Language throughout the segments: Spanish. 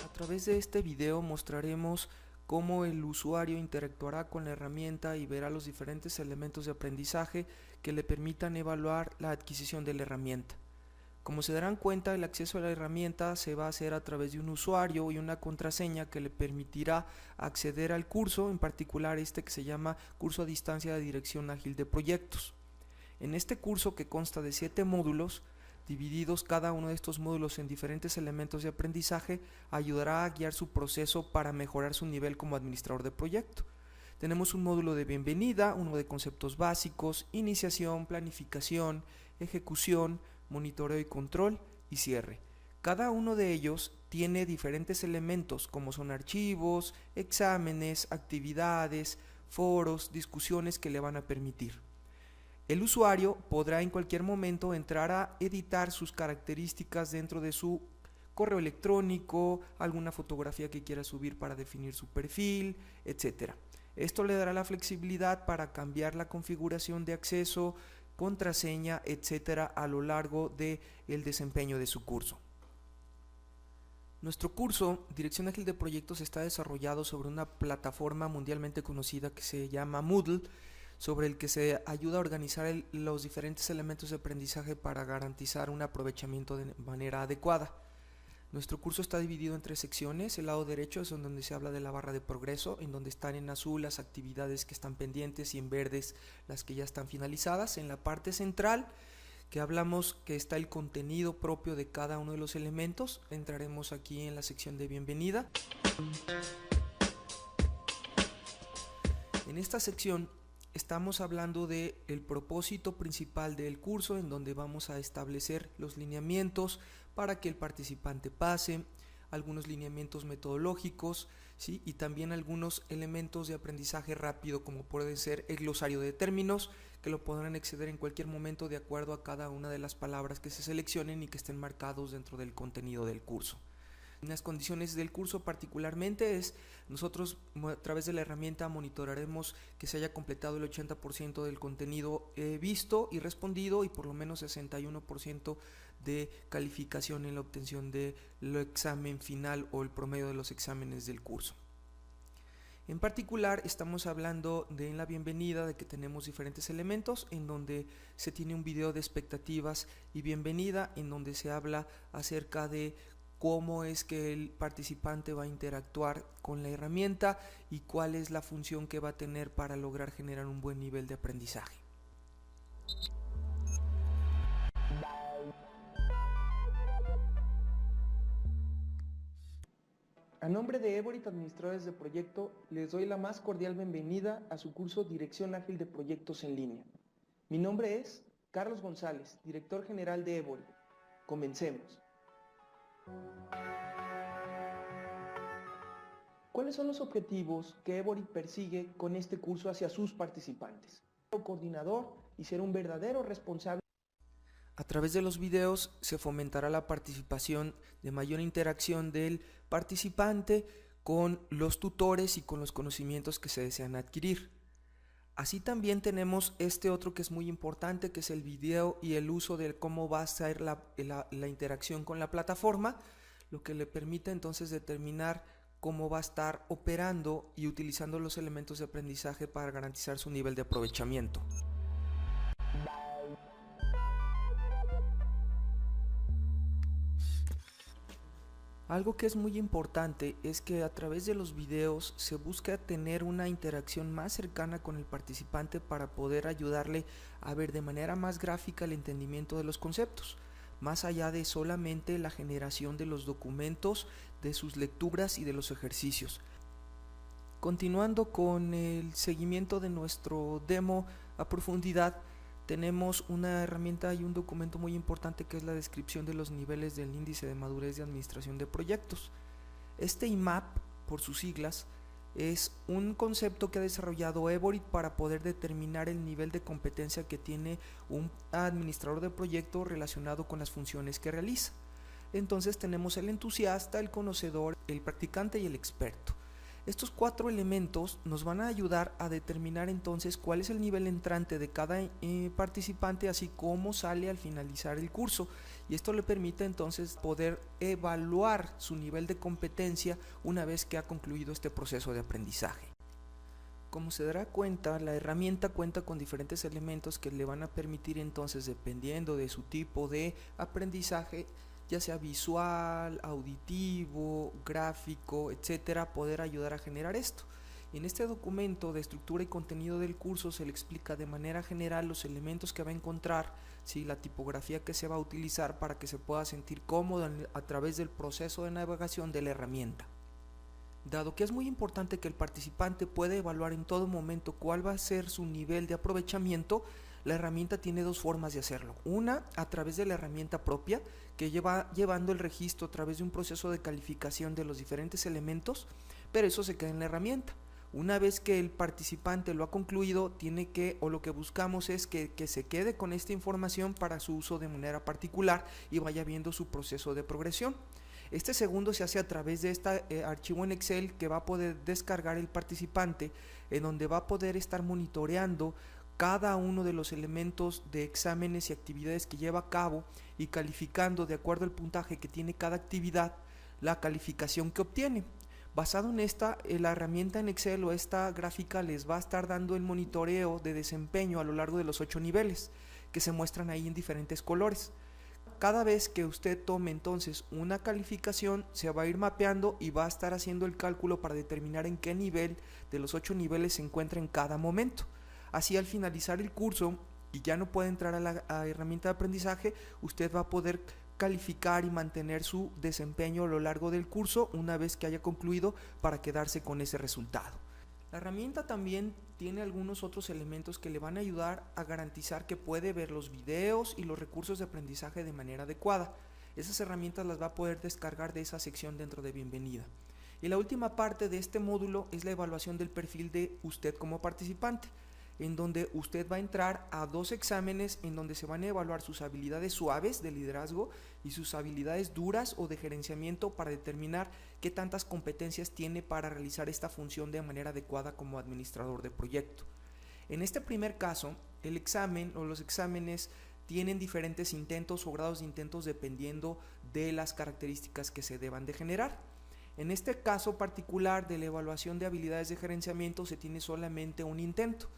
A través de este video mostraremos cómo el usuario interactuará con la herramienta y verá los diferentes elementos de aprendizaje que le permitan evaluar la adquisición de la herramienta. Como se darán cuenta, el acceso a la herramienta se va a hacer a través de un usuario y una contraseña que le permitirá acceder al curso, en particular este que se llama Curso a Distancia de Dirección Ágil de Proyectos. En este curso, que consta de 7 módulos, divididos cada uno de estos módulos en diferentes elementos de aprendizaje, ayudará a guiar su proceso para mejorar su nivel como administrador de proyecto. Tenemos un módulo de bienvenida, uno de conceptos básicos, iniciación, planificación, ejecución, monitoreo y control y cierre. Cada uno de ellos tiene diferentes elementos como son archivos, exámenes, actividades, foros, discusiones que le van a permitir. El usuario podrá en cualquier momento entrar a editar sus características dentro de su correo electrónico, alguna fotografía que quiera subir para definir su perfil, etc. Esto le dará la flexibilidad para cambiar la configuración de acceso, contraseña, etcétera, a lo largo del desempeño de su curso. Nuestro curso, Dirección Ágil de Proyectos, está desarrollado sobre una plataforma mundialmente conocida que se llama Moodle, sobre el que se ayuda a organizar los diferentes elementos de aprendizaje para garantizar un aprovechamiento de manera adecuada. Nuestro curso está dividido en 3 secciones. El lado derecho es donde se habla de la barra de progreso, en donde están en azul las actividades que están pendientes y en verdes las que ya están finalizadas. En la parte central, que hablamos que está el contenido propio de cada uno de los elementos, entraremos aquí en la sección de bienvenida. En esta sección estamos hablando del propósito principal del curso, en donde vamos a establecer los lineamientos para que el participante pase, algunos lineamientos metodológicos, ¿sí? Y también algunos elementos de aprendizaje rápido, como puede ser el glosario de términos, que lo podrán acceder en cualquier momento de acuerdo a cada una de las palabras que se seleccionen y que estén marcados dentro del contenido del curso. Las condiciones del curso particularmente es, nosotros a través de la herramienta monitoraremos que se haya completado el 80% del contenido visto y respondido y por lo menos 61% de calificación en la obtención del examen final o el promedio de los exámenes del curso. En particular estamos hablando de en la bienvenida de que tenemos diferentes elementos en donde se tiene un video de expectativas y bienvenida en donde se habla acerca de cómo es que el participante va a interactuar con la herramienta y cuál es la función que va a tener para lograr generar un buen nivel de aprendizaje. A nombre de Evorit Administradores de Proyecto, les doy la más cordial bienvenida a su curso Dirección Ágil de Proyectos en línea. Mi nombre es Carlos González, Director General de Evorit. Comencemos. ¿Cuáles son los objetivos que Evorit persigue con este curso hacia sus participantes? Ser un coordinador y ser un verdadero responsable. A través de los videos se fomentará la participación de mayor interacción del participante con los tutores y con los conocimientos que se desean adquirir. Así también tenemos este otro que es muy importante, que es el video y el uso de cómo va a ser la interacción con la plataforma, lo que le permite entonces determinar cómo va a estar operando y utilizando los elementos de aprendizaje para garantizar su nivel de aprovechamiento. Algo que es muy importante es que a través de los videos se busca tener una interacción más cercana con el participante para poder ayudarle a ver de manera más gráfica el entendimiento de los conceptos, más allá de solamente la generación de los documentos, de sus lecturas y de los ejercicios. Continuando con el seguimiento de nuestro demo a profundidad, tenemos una herramienta y un documento muy importante que es la descripción de los niveles del índice de madurez de administración de proyectos. Este IMAP, por sus siglas, es un concepto que ha desarrollado Evorit para poder determinar el nivel de competencia que tiene un administrador de proyecto relacionado con las funciones que realiza. Entonces tenemos el entusiasta, el conocedor, el practicante y el experto. Estos 4 elementos nos van a ayudar a determinar entonces cuál es el nivel entrante de cada participante, así como sale al finalizar el curso, y esto le permite entonces poder evaluar su nivel de competencia una vez que ha concluido este proceso de aprendizaje. Como se dará cuenta, la herramienta cuenta con diferentes elementos que le van a permitir entonces, dependiendo de su tipo de aprendizaje, ya sea visual, auditivo, gráfico, etcétera, poder ayudar a generar esto. En este documento de estructura y contenido del curso se le explica de manera general los elementos que va a encontrar, ¿sí?, la tipografía que se va a utilizar para que se pueda sentir cómodo a través del proceso de navegación de la herramienta. Dado que es muy importante que el participante pueda evaluar en todo momento cuál va a ser su nivel de aprovechamiento, la herramienta tiene 2 formas de hacerlo. Una, a través de la herramienta propia, que llevando el registro a través de un proceso de calificación de los diferentes elementos, pero eso se queda en la herramienta. Una vez que el participante lo ha concluido, lo que buscamos es que se quede con esta información para su uso de manera particular y vaya viendo su proceso de progresión. Este segundo se hace a través de este archivo en Excel que va a poder descargar el participante, en donde va a poder estar monitoreando cada uno de los elementos de exámenes y actividades que lleva a cabo y calificando de acuerdo al puntaje que tiene cada actividad la calificación que obtiene. Basado en la herramienta en Excel o esta gráfica les va a estar dando el monitoreo de desempeño a lo largo de los 8 niveles que se muestran ahí en diferentes colores. Cada vez que usted tome entonces una calificación, se va a ir mapeando y va a estar haciendo el cálculo para determinar en qué nivel de los 8 niveles se encuentra en cada momento. Así, al finalizar el curso y ya no puede entrar a la herramienta de aprendizaje, usted va a poder calificar y mantener su desempeño a lo largo del curso una vez que haya concluido, para quedarse con ese resultado. La herramienta también tiene algunos otros elementos que le van a ayudar a garantizar que puede ver los videos y los recursos de aprendizaje de manera adecuada. Esas herramientas las va a poder descargar de esa sección dentro de Bienvenida. Y la última parte de este módulo es la evaluación del perfil de usted como participante, en donde usted va a entrar a 2 exámenes en donde se van a evaluar sus habilidades suaves de liderazgo y sus habilidades duras o de gerenciamiento, para determinar qué tantas competencias tiene para realizar esta función de manera adecuada como administrador de proyecto. En este primer caso, el examen o los exámenes tienen diferentes intentos o grados de intentos dependiendo de las características que se deban de generar. En este caso particular de la evaluación de habilidades de gerenciamiento se tiene solamente un intento.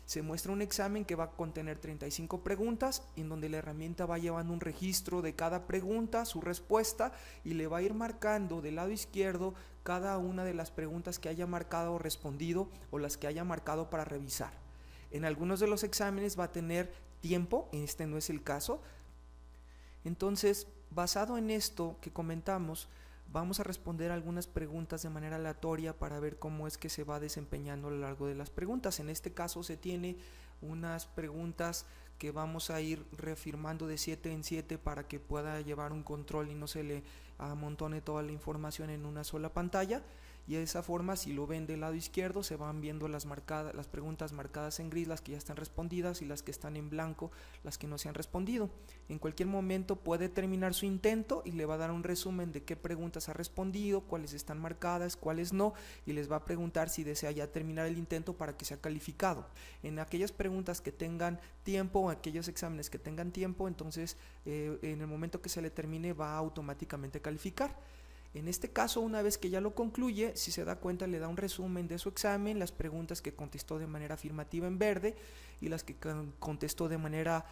Se muestra un examen que va a contener 35 preguntas, en donde la herramienta va llevando un registro de cada pregunta, su respuesta, y le va a ir marcando del lado izquierdo cada una de las preguntas que haya marcado o respondido, o las que haya marcado para revisar. En algunos de los exámenes va a tener tiempo, en este no es el caso. Entonces, basado en esto que comentamos, vamos a responder algunas preguntas de manera aleatoria para ver cómo es que se va desempeñando a lo largo de las preguntas. En este caso se tiene unas preguntas que vamos a ir reafirmando de 7 en 7 para que pueda llevar un control y no se le amontone toda la información en una sola pantalla. Y de esa forma, si lo ven del lado izquierdo, se van viendo las preguntas marcadas en gris, las que ya están respondidas, y las que están en blanco, las que no se han respondido. En cualquier momento puede terminar su intento y le va a dar un resumen de qué preguntas ha respondido, cuáles están marcadas, cuáles no, y les va a preguntar si desea ya terminar el intento para que sea calificado. En aquellas preguntas que tengan tiempo o aquellos exámenes que tengan tiempo, entonces en el momento que se le termine va a automáticamente calificar. En este caso, una vez que ya lo concluye, si se da cuenta, le da un resumen de su examen, las preguntas que contestó de manera afirmativa en verde y las que contestó de manera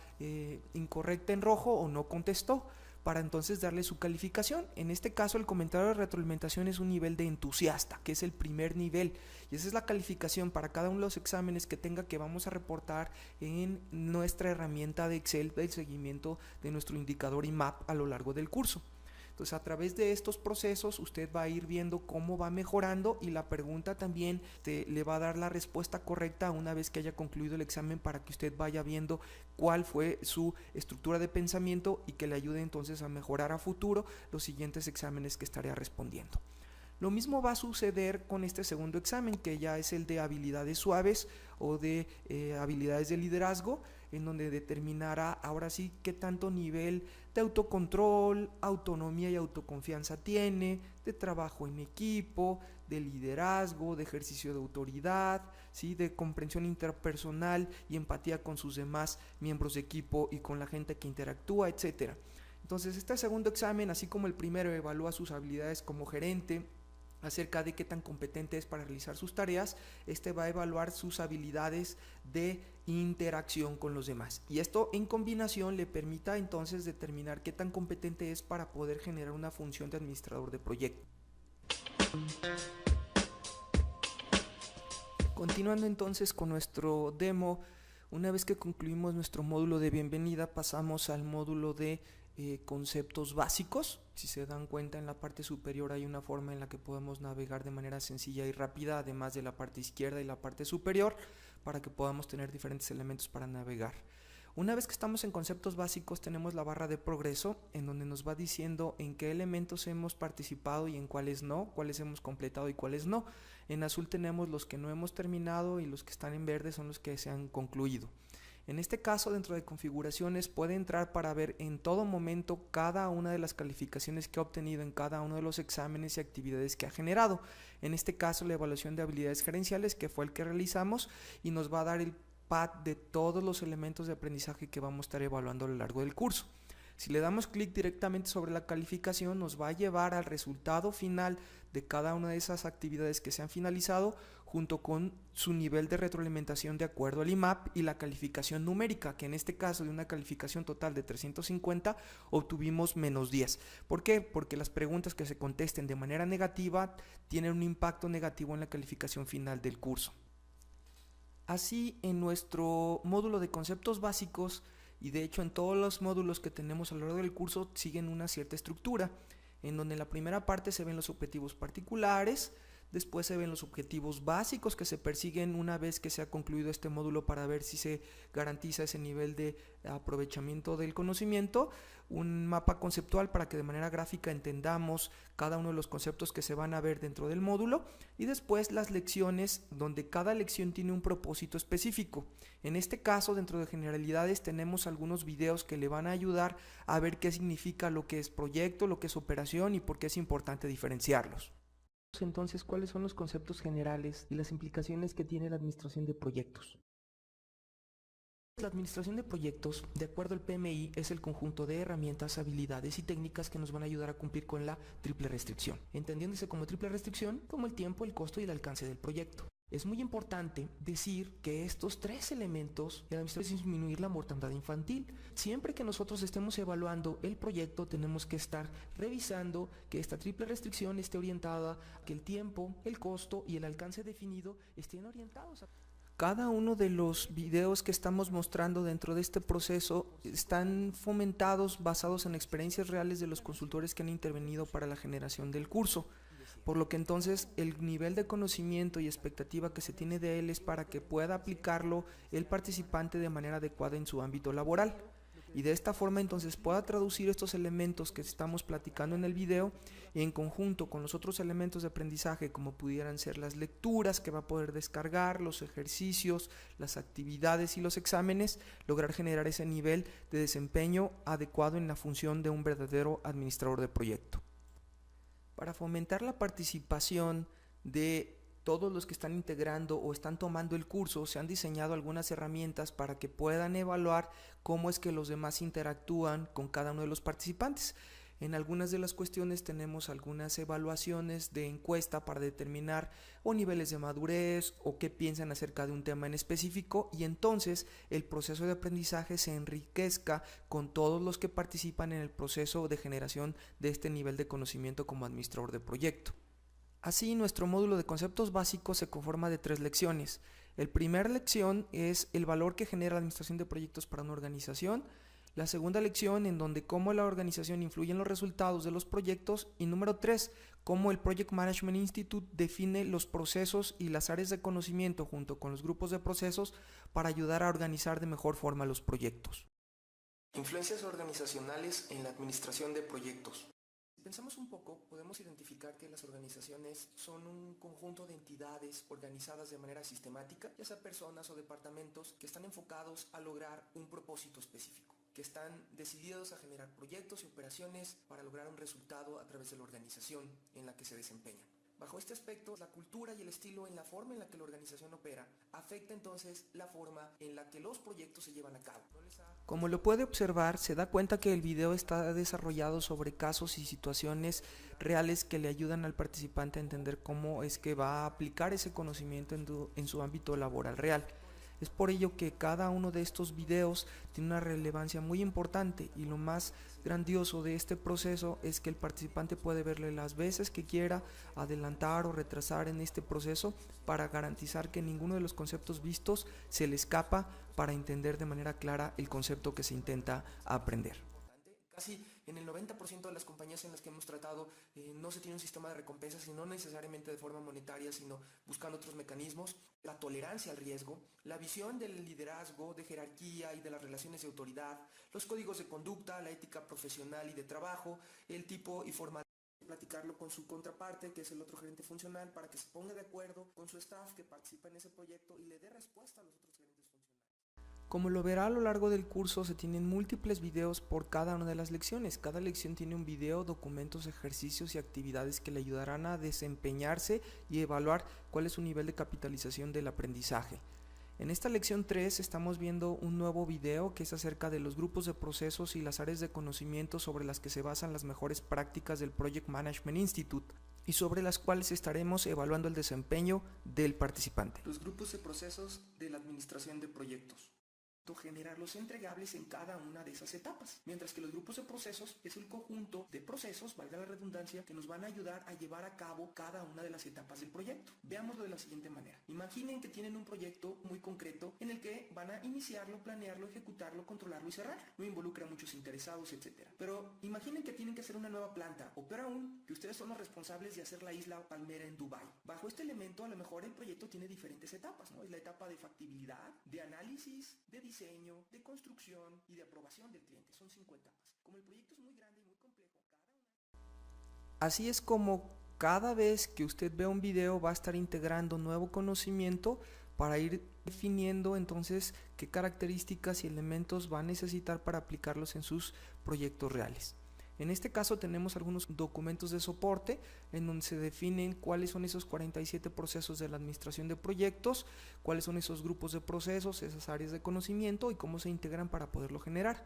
incorrecta en rojo o no contestó, para entonces darle su calificación. En este caso, el comentario de retroalimentación es un nivel de entusiasta, que es el primer nivel, y esa es la calificación para cada uno de los exámenes que vamos a reportar en nuestra herramienta de Excel del seguimiento de nuestro indicador IMAP a lo largo del curso. Entonces, a través de estos procesos usted va a ir viendo cómo va mejorando, y la pregunta también le va a dar la respuesta correcta una vez que haya concluido el examen, para que usted vaya viendo cuál fue su estructura de pensamiento y que le ayude entonces a mejorar a futuro los siguientes exámenes que estaría respondiendo. Lo mismo va a suceder con este segundo examen, que ya es el de habilidades suaves o de habilidades de liderazgo, en donde determinará ahora sí qué tanto nivel de autocontrol, autonomía y autoconfianza tiene, de trabajo en equipo, de liderazgo, de ejercicio de autoridad, ¿sí? De comprensión interpersonal y empatía con sus demás miembros de equipo y con la gente que interactúa, etc. Entonces, este segundo examen, así como el primero, evalúa sus habilidades como gerente, acerca de qué tan competente es para realizar sus tareas. Este va a evaluar sus habilidades de interacción con los demás, y esto en combinación le permita entonces determinar qué tan competente es para poder generar una función de administrador de proyecto. Continuando entonces con nuestro demo, una vez que concluimos nuestro módulo de bienvenida, pasamos al módulo de conceptos básicos. Si se dan cuenta, en la parte superior hay una forma en la que podemos navegar de manera sencilla y rápida, además de la parte izquierda y la parte superior, para que podamos tener diferentes elementos para navegar. Una vez que estamos en conceptos básicos, tenemos la barra de progreso, en donde nos va diciendo en qué elementos hemos participado y en cuáles no, cuáles hemos completado y cuáles no. En azul tenemos los que no hemos terminado, y los que están en verde son los que se han concluido. En este caso, dentro de configuraciones, puede entrar para ver en todo momento cada una de las calificaciones que ha obtenido en cada uno de los exámenes y actividades que ha generado. En este caso, la evaluación de habilidades gerenciales, que fue el que realizamos, y nos va a dar el pad de todos los elementos de aprendizaje que vamos a estar evaluando a lo largo del curso. Si le damos clic directamente sobre la calificación, nos va a llevar al resultado final de cada una de esas actividades que se han finalizado, junto con su nivel de retroalimentación de acuerdo al IMAP y la calificación numérica, que en este caso, de una calificación total de 350, obtuvimos -10. ¿Por qué? Porque las preguntas que se contesten de manera negativa tienen un impacto negativo en la calificación final del curso. Así, en nuestro módulo de conceptos básicos, y de hecho en todos los módulos que tenemos a lo largo del curso, siguen una cierta estructura, en donde en la primera parte se ven los objetivos particulares, después se ven los objetivos básicos que se persiguen una vez que se ha concluido este módulo, para ver si se garantiza ese nivel de aprovechamiento del conocimiento, un mapa conceptual para que de manera gráfica entendamos cada uno de los conceptos que se van a ver dentro del módulo, y después las lecciones, donde cada lección tiene un propósito específico. En este caso, dentro de generalidades, tenemos algunos videos que le van a ayudar a ver qué significa lo que es proyecto, lo que es operación y por qué es importante diferenciarlos. Entonces, ¿cuáles son los conceptos generales y las implicaciones que tiene la administración de proyectos? La administración de proyectos, de acuerdo al PMI, es el conjunto de herramientas, habilidades y técnicas que nos van a ayudar a cumplir con la triple restricción, entendiéndose como triple restricción como el tiempo, el costo y el alcance del proyecto. Es muy importante decir que estos tres elementos de la administración es disminuir la mortandad infantil. Siempre que nosotros estemos evaluando el proyecto, tenemos que estar revisando que esta triple restricción esté orientada a que el tiempo, el costo y el alcance definido estén orientados a... Cada uno de los videos que estamos mostrando dentro de este proceso están fomentados, basados en experiencias reales de los consultores que han intervenido para la generación del curso, por lo que entonces el nivel de conocimiento y expectativa que se tiene de él es para que pueda aplicarlo el participante de manera adecuada en su ámbito laboral, y de esta forma entonces pueda traducir estos elementos que estamos platicando en el video, y en conjunto con los otros elementos de aprendizaje, como pudieran ser las lecturas que va a poder descargar, los ejercicios, las actividades y los exámenes, lograr generar ese nivel de desempeño adecuado en la función de un verdadero administrador de proyecto. Para fomentar la participación de todos los que están integrando o están tomando el curso, se han diseñado algunas herramientas para que puedan evaluar cómo es que los demás interactúan con cada uno de los participantes. En algunas de las cuestiones tenemos algunas evaluaciones de encuesta para determinar o niveles de madurez o qué piensan acerca de un tema en específico, y entonces el proceso de aprendizaje se enriquezca con todos los que participan en el proceso de generación de este nivel de conocimiento como administrador de proyecto. Así, nuestro módulo de conceptos básicos se conforma de 3 lecciones. La primera lección es el valor que genera la administración de proyectos para una organización. La segunda lección, en donde cómo la organización influye en los resultados de los proyectos. Y número 3, cómo el Project Management Institute define los procesos y las áreas de conocimiento junto con los grupos de procesos para ayudar a organizar de mejor forma los proyectos. Influencias organizacionales en la administración de proyectos. Si pensamos un poco, podemos identificar que las organizaciones son un conjunto de entidades organizadas de manera sistemática, ya sea personas o departamentos que están enfocados a lograr un propósito específico. que están decididos a generar proyectos y operaciones para lograr un resultado a través de la organización en la que se desempeñan. Bajo este aspecto, la cultura y el estilo en la forma en la que la organización opera afecta entonces la forma en la que los proyectos se llevan a cabo. Como lo puede observar, se da cuenta que el video está desarrollado sobre casos y situaciones reales que le ayudan al participante a entender cómo es que va a aplicar ese conocimiento en su ámbito laboral real. Es por ello que cada uno de estos videos tiene una relevancia muy importante, y lo más grandioso de este proceso es que el participante puede verle las veces que quiera, adelantar o retrasar en este proceso para garantizar que ninguno de los conceptos vistos se le escapa, para entender de manera clara el concepto que se intenta aprender. Casi en el 90% de las compañías en las que hemos tratado no se tiene un sistema de recompensas, y no necesariamente de forma monetaria, sino buscando otros mecanismos. La tolerancia al riesgo, la visión del liderazgo, de jerarquía y de las relaciones de autoridad, los códigos de conducta, la ética profesional y de trabajo, el tipo y forma de platicarlo con su contraparte, que es el otro gerente funcional, para que se ponga de acuerdo con su staff que participa en ese proyecto y le dé respuesta a los otros gerentes funcionales. Como lo verá a lo largo del curso, se tienen múltiples videos por cada una de las lecciones. Cada lección tiene un video, documentos, ejercicios y actividades que le ayudarán a desempeñarse y evaluar cuál es su nivel de capitalización del aprendizaje. En esta lección 3 estamos viendo un nuevo video que es acerca de los grupos de procesos y las áreas de conocimiento sobre las que se basan las mejores prácticas del Project Management Institute, y sobre las cuales estaremos evaluando el desempeño del participante. Los grupos de procesos de la administración de proyectos. Generar los entregables en cada una de esas etapas, mientras que los grupos de procesos es el conjunto de procesos, valga la redundancia, que nos van a ayudar a llevar a cabo cada una de las etapas del proyecto. Veámoslo de la siguiente manera. Imaginen que tienen un proyecto muy concreto en el que van a iniciarlo, planearlo, ejecutarlo, controlarlo y cerrarlo. No involucra a muchos interesados, etc. Pero imaginen que tienen que hacer una nueva planta, o peor aún, que ustedes son los responsables de hacer la isla Palmera en Dubái. Bajo este elemento, a lo mejor el proyecto tiene diferentes etapas, ¿no? Es la etapa de factibilidad, de análisis, de diseño, de construcción y de aprobación del cliente. Son 5 etapas. Como el proyecto es muy grande y muy complejo, así es como cada vez que usted vea un video va a estar integrando nuevo conocimiento para ir definiendo entonces qué características y elementos va a necesitar para aplicarlos en sus proyectos reales. En este caso tenemos algunos documentos de soporte en donde se definen cuáles son esos 47 procesos de la administración de proyectos, cuáles son esos grupos de procesos, esas áreas de conocimiento y cómo se integran para poderlo generar.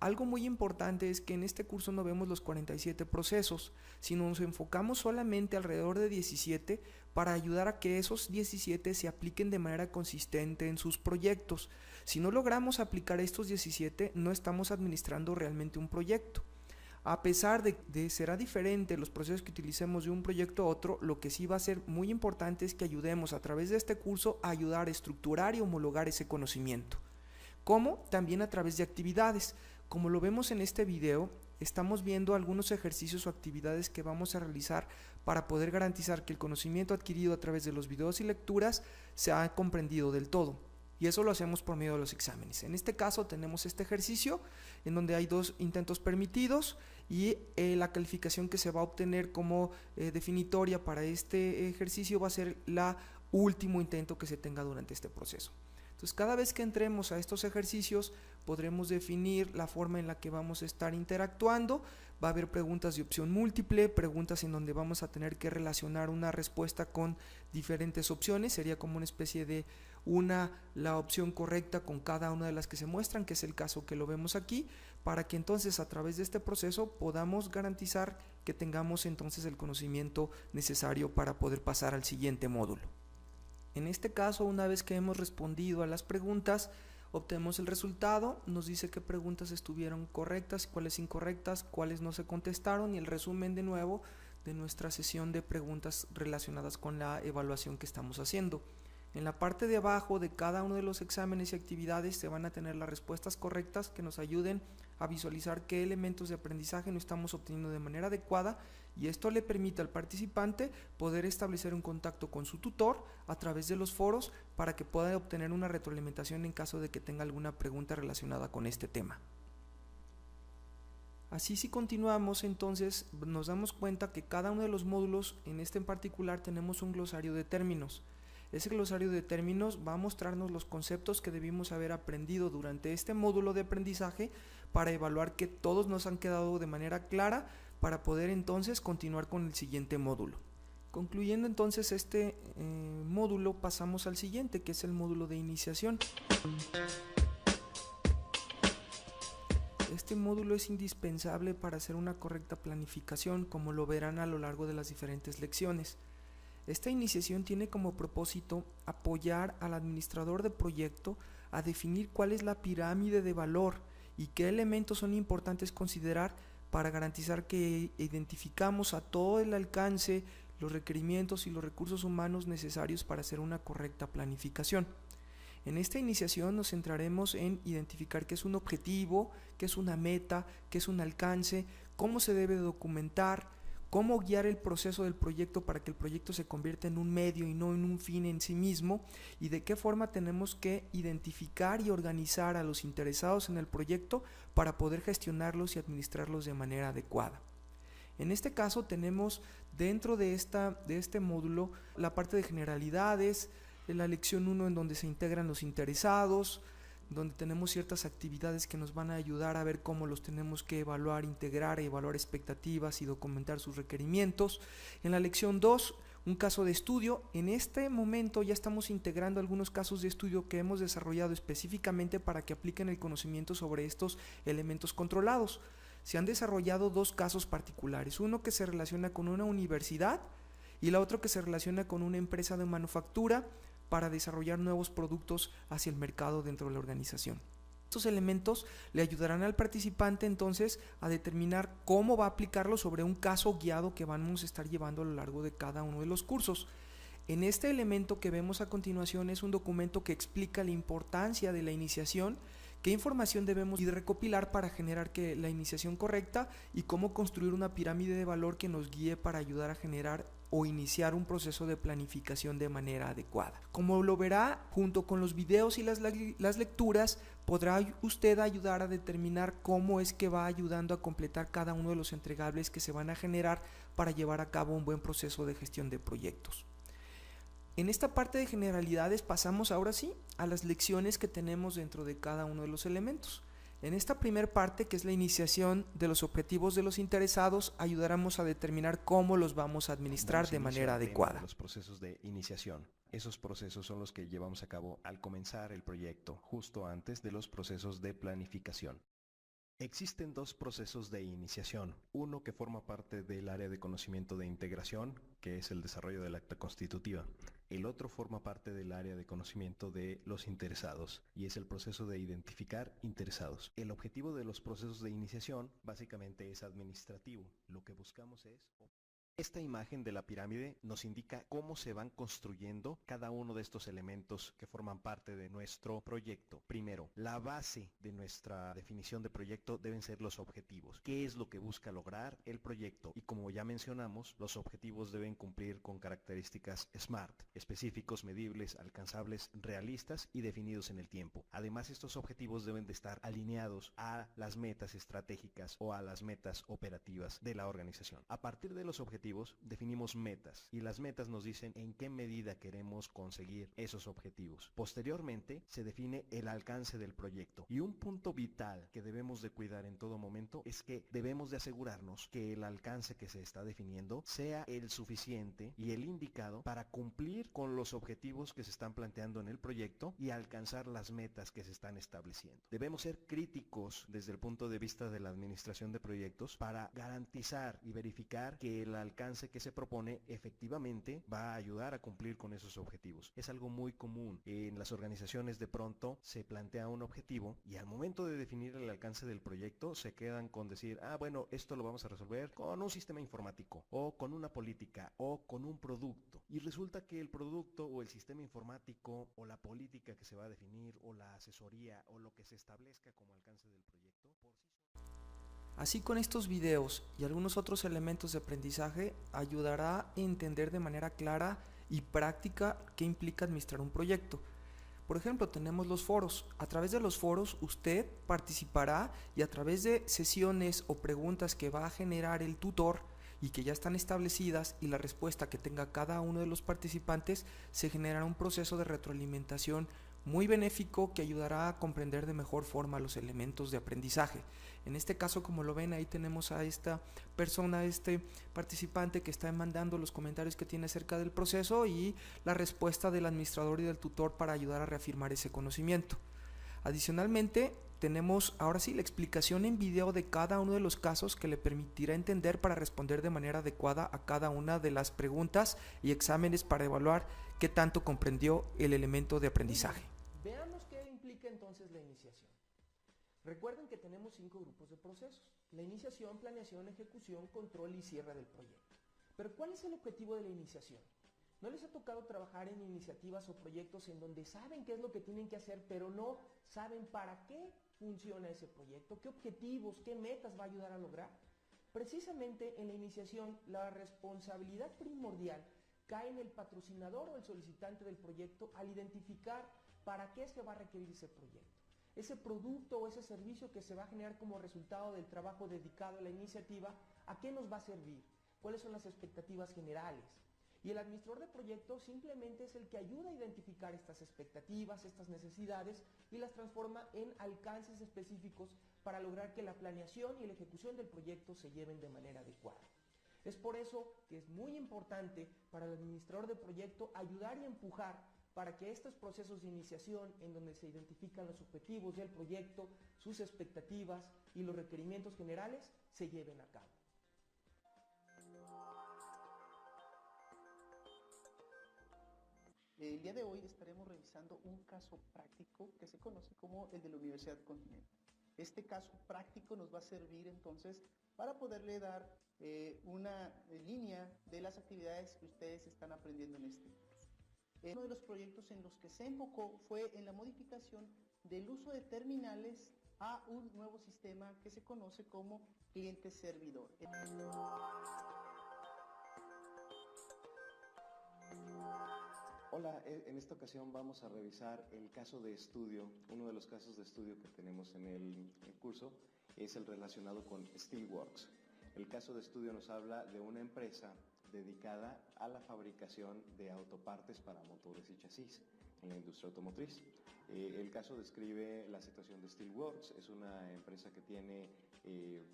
Algo muy importante es que en este curso no vemos los 47 procesos, sino nos enfocamos solamente alrededor de 17 para ayudar a que esos 17 se apliquen de manera consistente en sus proyectos. Si no logramos aplicar estos 17, no estamos administrando realmente un proyecto. A pesar de será diferente los procesos que utilicemos de un proyecto a otro, lo que sí va a ser muy importante es que ayudemos a través de este curso a ayudar a estructurar y homologar ese conocimiento. Como también a través de actividades. Como lo vemos en este video, estamos viendo algunos ejercicios o actividades que vamos a realizar para poder garantizar que el conocimiento adquirido a través de los videos y lecturas se ha comprendido del todo. Y eso lo hacemos por medio de los exámenes. En este caso tenemos este ejercicio en donde hay 2 intentos permitidos y la calificación que se va a obtener como definitoria para este ejercicio va a ser el último intento que se tenga durante este proceso. Entonces, cada vez que entremos a estos ejercicios podremos definir la forma en la que vamos a estar interactuando. Va a haber preguntas de opción múltiple, preguntas en donde vamos a tener que relacionar una respuesta con diferentes opciones. Sería como una especie de la opción correcta con cada una de las que se muestran, que es el caso que lo vemos aquí, para que entonces a través de este proceso podamos garantizar que tengamos entonces el conocimiento necesario para poder pasar al siguiente módulo. En este caso, una vez que hemos respondido a las preguntas, obtenemos el resultado, nos dice qué preguntas estuvieron correctas, cuáles incorrectas, cuáles no se contestaron, y el resumen de nuevo de nuestra sesión de preguntas relacionadas con la evaluación que estamos haciendo. En la parte de abajo de cada uno de los exámenes y actividades se van a tener las respuestas correctas que nos ayuden a visualizar qué elementos de aprendizaje no estamos obteniendo de manera adecuada, y esto le permite al participante poder establecer un contacto con su tutor a través de los foros para que pueda obtener una retroalimentación en caso de que tenga alguna pregunta relacionada con este tema. Así, si continuamos, entonces nos damos cuenta que cada uno de los módulos, en este en particular, tenemos un glosario de términos. Ese glosario de términos va a mostrarnos los conceptos que debimos haber aprendido durante este módulo de aprendizaje para evaluar que todos nos han quedado de manera clara para poder entonces continuar con el siguiente módulo. Concluyendo entonces este módulo, pasamos al siguiente, que es el módulo de iniciación. Este módulo es indispensable para hacer una correcta planificación, como lo verán a lo largo de las diferentes lecciones. Esta iniciación tiene como propósito apoyar al administrador de proyecto a definir cuál es la pirámide de valor y qué elementos son importantes considerar para garantizar que identificamos a todo el alcance, los requerimientos y los recursos humanos necesarios para hacer una correcta planificación. En esta iniciación nos centraremos en identificar qué es un objetivo, qué es una meta, qué es un alcance, cómo se debe documentar, cómo guiar el proceso del proyecto para que el proyecto se convierta en un medio y no en un fin en sí mismo, y de qué forma tenemos que identificar y organizar a los interesados en el proyecto para poder gestionarlos y administrarlos de manera adecuada. En este caso tenemos dentro de este módulo la parte de generalidades, la lección 1 en donde se integran los interesados, donde tenemos ciertas actividades que nos van a ayudar a ver cómo los tenemos que evaluar, integrar, evaluar expectativas y documentar sus requerimientos. En la lección 2, un caso de estudio. En este momento ya estamos integrando algunos casos de estudio que hemos desarrollado específicamente para que apliquen el conocimiento sobre estos elementos controlados. Se han desarrollado dos casos particulares, uno que se relaciona con una universidad y la otra que se relaciona con una empresa de manufactura para desarrollar nuevos productos hacia el mercado dentro de la organización. Estos elementos le ayudarán al participante entonces a determinar cómo va a aplicarlo sobre un caso guiado que vamos a estar llevando a lo largo de cada uno de los cursos. En este elemento que vemos a continuación es un documento que explica la importancia de la iniciación, qué información debemos recopilar para generar la iniciación correcta y cómo construir una pirámide de valor que nos guíe para ayudar a generar o iniciar un proceso de planificación de manera adecuada. Como lo verá, junto con los videos y las lecturas, podrá usted ayudar a determinar cómo es que va ayudando a completar cada uno de los entregables que se van a generar para llevar a cabo un buen proceso de gestión de proyectos. En esta parte de generalidades pasamos ahora sí a las lecciones que tenemos dentro de cada uno de los elementos. En esta primera parte, que es la iniciación de los objetivos de los interesados, ayudaremos a determinar cómo los vamos a administrar de manera adecuada. Los procesos de iniciación. Esos procesos son los que llevamos a cabo al comenzar el proyecto, justo antes de los procesos de planificación. Existen dos procesos de iniciación, uno que forma parte del área de conocimiento de integración, que es el desarrollo del acta constitutiva. El otro forma parte del área de conocimiento de los interesados, y es el proceso de identificar interesados. El objetivo de los procesos de iniciación básicamente es administrativo. Lo que buscamos es... Esta imagen de la pirámide nos indica cómo se van construyendo cada uno de estos elementos que forman parte de nuestro proyecto. Primero, la base de nuestra definición de proyecto deben ser los objetivos. ¿Qué es lo que busca lograr el proyecto? Y como ya mencionamos, los objetivos deben cumplir con características SMART, específicos, medibles, alcanzables, realistas y definidos en el tiempo. Además, estos objetivos deben de estar alineados a las metas estratégicas o a las metas operativas de la organización. A partir de los objetivos definimos metas, y las metas nos dicen en qué medida queremos conseguir esos objetivos. Posteriormente se define el alcance del proyecto, y un punto vital que debemos de cuidar en todo momento es que debemos de asegurarnos que el alcance que se está definiendo sea el suficiente y el indicado para cumplir con los objetivos que se están planteando en el proyecto y alcanzar las metas que se están estableciendo. Debemos ser críticos desde el punto de vista de la administración de proyectos para garantizar y verificar que el alcance que se propone efectivamente va a ayudar a cumplir con esos objetivos. Es algo muy común en las organizaciones. De pronto se plantea un objetivo y al momento de definir el alcance del proyecto se quedan con decir, bueno, esto lo vamos a resolver con un sistema informático o con una política o con un producto, y resulta que el producto o el sistema informático o la política que se va a definir o la asesoría o lo que se establezca como alcance del proyecto por sí solo. Así, con estos videos y algunos otros elementos de aprendizaje, ayudará a entender de manera clara y práctica qué implica administrar un proyecto. Por ejemplo, tenemos los foros. A través de los foros usted participará, y a través de sesiones o preguntas que va a generar el tutor y que ya están establecidas y la respuesta que tenga cada uno de los participantes, se generará un proceso de retroalimentación muy benéfico que ayudará a comprender de mejor forma los elementos de aprendizaje. En este caso, como lo ven, ahí tenemos a esta persona, este participante que está mandando los comentarios que tiene acerca del proceso y la respuesta del administrador y del tutor para ayudar a reafirmar ese conocimiento. Adicionalmente, tenemos ahora sí la explicación en video de cada uno de los casos que le permitirá entender para responder de manera adecuada a cada una de las preguntas y exámenes para evaluar qué tanto comprendió el elemento de aprendizaje. Veamos qué implica entonces la iniciación. Recuerden que tenemos 5 grupos de procesos: la iniciación, planeación, ejecución, control y cierre del proyecto. Pero ¿cuál es el objetivo de la iniciación? ¿No les ha tocado trabajar en iniciativas o proyectos en donde saben qué es lo que tienen que hacer, pero no saben para qué funciona ese proyecto, qué objetivos, qué metas va a ayudar a lograr? Precisamente en la iniciación, la responsabilidad primordial cae en el patrocinador o el solicitante del proyecto al identificar para qué se va a requerir ese proyecto. Ese producto o ese servicio que se va a generar como resultado del trabajo dedicado a la iniciativa, ¿a qué nos va a servir? ¿Cuáles son las expectativas generales? Y el administrador de proyecto simplemente es el que ayuda a identificar estas expectativas, estas necesidades y las transforma en alcances específicos para lograr que la planeación y la ejecución del proyecto se lleven de manera adecuada. Es por eso que es muy importante para el administrador de proyecto ayudar y empujar para que estos procesos de iniciación, en donde se identifican los objetivos del proyecto, sus expectativas y los requerimientos generales, se lleven a cabo. El día de hoy estaremos revisando un caso práctico que se conoce como el de la Universidad Continental. Este caso práctico nos va a servir entonces para poderle dar una línea de las actividades que ustedes están aprendiendo en este curso. Uno de los proyectos en los que se enfocó fue en la modificación del uso de terminales a un nuevo sistema que se conoce como cliente-servidor. Hola, en esta ocasión vamos a revisar el caso de estudio. Uno de los casos de estudio que tenemos en el curso es el relacionado con Steelworks. El caso de estudio nos habla de una empresa dedicada a la fabricación de autopartes para motores y chasis en la industria automotriz. El caso describe la situación de Steelworks. Es una empresa que tiene